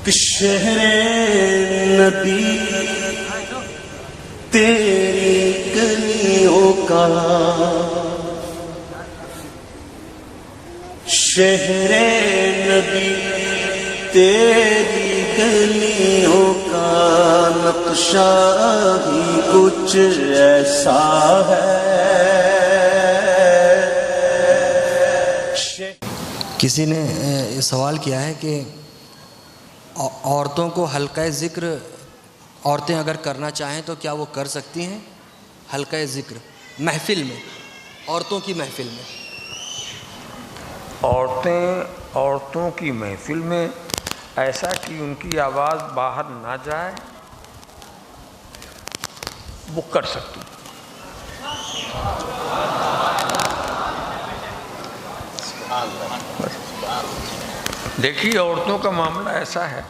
کہ شہر نبی تیری گلیوں کا، شہر نبی تیری گلیوں کا نقشہ ہی کچھ ایسا ہے۔ کسی نے سوال کیا ہے کہ عورتوں کو حلقہ ذکر عورتیں اگر کرنا چاہیں تو کیا وہ کر سکتی ہیں؟ حلقہ ذکر محفل میں، عورتوں کی محفل میں عورتوں کی محفل میں ایسا کہ ان کی آواز باہر نہ جائے، وہ کر سکتی۔ دیکھیے عورتوں کا معاملہ ایسا ہے،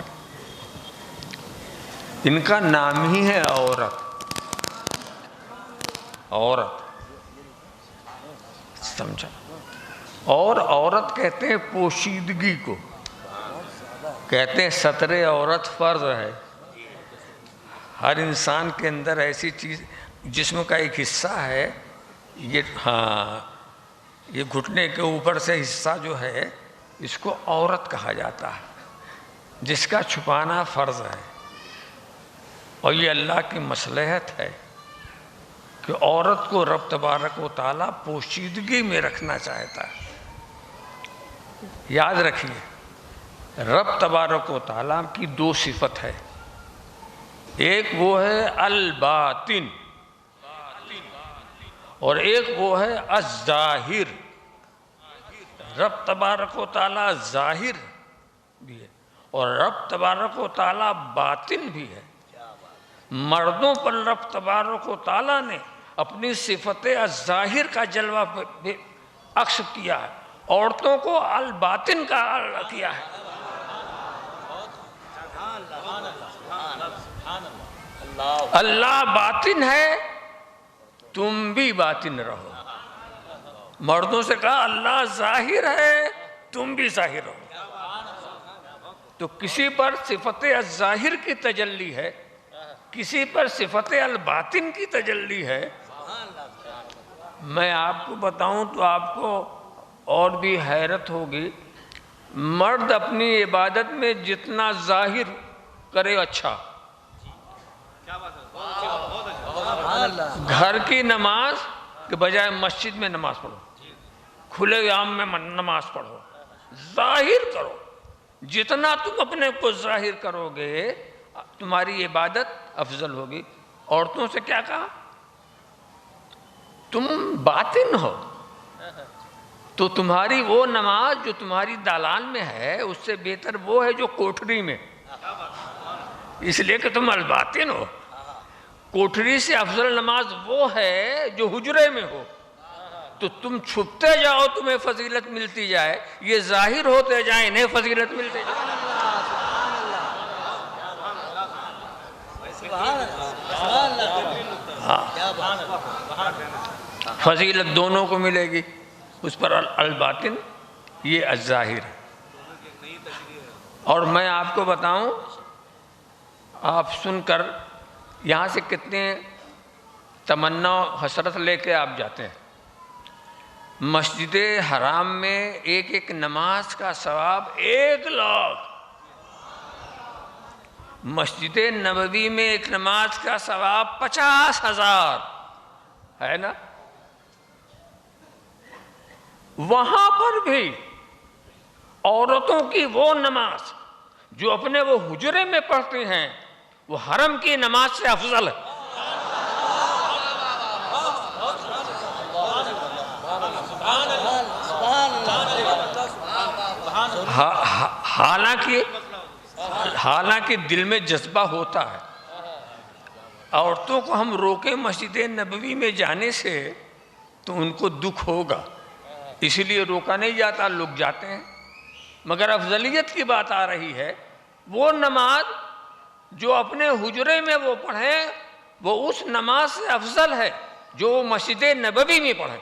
ان کا نام ہی ہے عورت، سمجھا؟ اور عورت کہتے ہیں پوشیدگی کو، کہتے ہیں ستر عورت فرض ہے۔ ہر انسان کے اندر ایسی چیز، جسم کا ایک حصہ ہے، یہ گھٹنے کے اوپر سے حصہ جو ہے اس کو عورت کہا جاتا ہے، جس کا چھپانا فرض ہے۔ اور یہ اللہ کی مصلحت ہے کہ عورت کو رب تبارک و تعالیٰ پوشیدگی میں رکھنا چاہتا ہے۔ یاد رکھیے رب تبارک و تعالیٰ کی دو صفت ہے، ایک وہ ہے الباطن اور ایک وہ ہے الظاہر۔ رب تبارک و تعالیٰ ظاہر بھی ہے اور رب تبارک و تعالیٰ باطن بھی ہے۔ مردوں پر رب تبارک و تعالیٰ نے اپنی صفت الظاہر کا جلوہ عکس کیا ہے، عورتوں کو الباطن کا کیا ہے۔ اللہ باطن ہے، تم بھی باطن رہو۔ مردوں سے کہا اللہ ظاہر ہے، تم بھی ظاہر رہو۔ تو کسی پر صفت الظاہر کی تجلی ہے، کسی پر صفت الباطن کی تجلی ہے۔ میں آپ کو بتاؤں تو آپ کو اور بھی حیرت ہوگی، مرد اپنی عبادت میں جتنا ظاہر کرے اچھا، گھر کی نماز کے بجائے مسجد میں نماز پڑھو، کھلے عام میں نماز پڑھو، ظاہر کرو۔ جتنا تم اپنے کو ظاہر کرو گے تمہاری عبادت افضل ہوگی۔ عورتوں سے کیا کہا؟ تم باطن ہو، تو تمہاری وہ نماز جو تمہاری دالان میں ہے اس سے بہتر وہ ہے جو کوٹھری میں، اس لیے کہ تم الباطن ہو۔ کوٹھری سے افضل نماز وہ ہے جو حجرے میں ہو، تو تم چھپتے جاؤ تمہیں فضیلت ملتی جائے، یہ ظاہر ہوتے جائیں انہیں فضیلت ملتے جائے۔ فضیلت دونوں کو ملے گی، اس پر الباطن یہ الظاہر ہے۔ اور میں آپ کو بتاؤں، آپ سن کر یہاں سے کتنے تمنا حسرت لے کے آپ جاتے ہیں۔ مسجد حرام میں ایک ایک نماز کا ثواب 1 لاکھ، مسجد نبوی میں ایک نماز کا ثواب 50,000 ہے نا۔ وہاں پر بھی عورتوں کی وہ نماز جو اپنے وہ حجرے میں پڑھتی ہیں وہ حرم کی نماز سے افضل ہے۔ حالانکہ دل میں جذبہ ہوتا ہے، عورتوں کو ہم روکیں مسجد نبوی میں جانے سے تو ان کو دکھ ہوگا، اسی لیے روکا نہیں جاتا، لوگ جاتے ہیں۔ مگر افضلیت کی بات آ رہی ہے، وہ نماز جو اپنے حجرے میں وہ پڑھیں وہ اس نماز سے افضل ہے جو مسجد نبوی میں پڑھیں،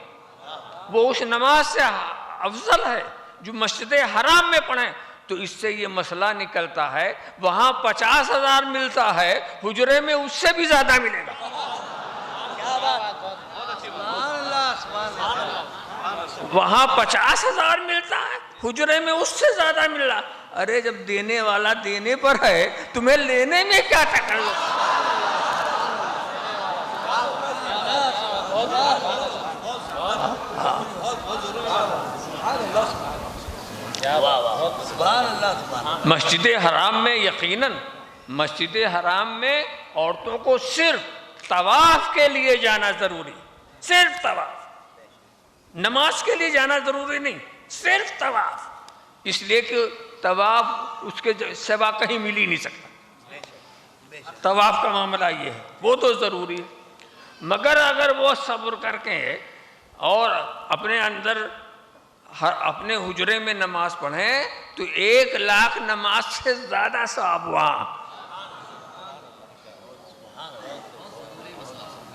وہ اس نماز سے افضل ہے جو مسجد حرام میں پڑھیں۔ تو اس سے یہ مسئلہ نکلتا ہے وہاں 50,000 ملتا ہے، حجرے میں اس سے بھی زیادہ ملے گا۔ وہاں 50,000 ملتا ہے، حجرے میں اس سے زیادہ مل رہا۔ ارے جب دینے والا دینے پر ہے تمہیں لینے میں کیا تکلف؟ مسجد حرام میں یقیناً مسجد حرام میں عورتوں کو صرف طواف کے لیے جانا ضروری، صرف طواف، نماز کے لیے جانا ضروری نہیں، صرف طواف، اس لیے کہ طواف اس کے سوا کہیں مل ہی نہیں سکتا۔ طواف کا معاملہ یہ ہے، وہ تو ضروری ہے، مگر اگر وہ صبر کر کے اور اپنے اندر اپنے حجرے میں نماز پڑھیں تو 1,00,000 نماز سے زیادہ ثواب وہاں۔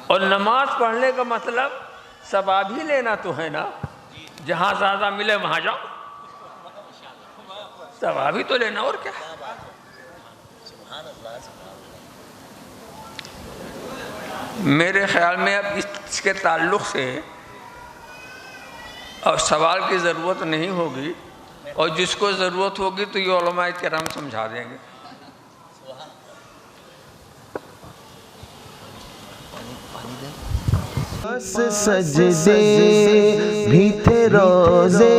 اور نماز پڑھنے کا مطلب ثواب ہی لینا تو ہے نا، جہاں زیادہ ملے وہاں جاؤ، ثواب ہی تو لینا، اور کیا۔ میرے خیال میں اب اس کے تعلق سے اور سوال کی ضرورت نہیں ہوگی، اور جس کو ضرورت ہوگی تو یہ علماء کرام سمجھا دیں گے۔ سجدے بھی تھے، روزے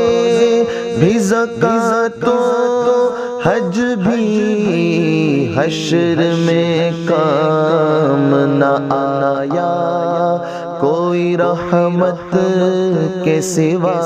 بھی، زکوٰۃ و حج بھی، حشر میں کام نہ آیا کوئی رحمت کے سوا۔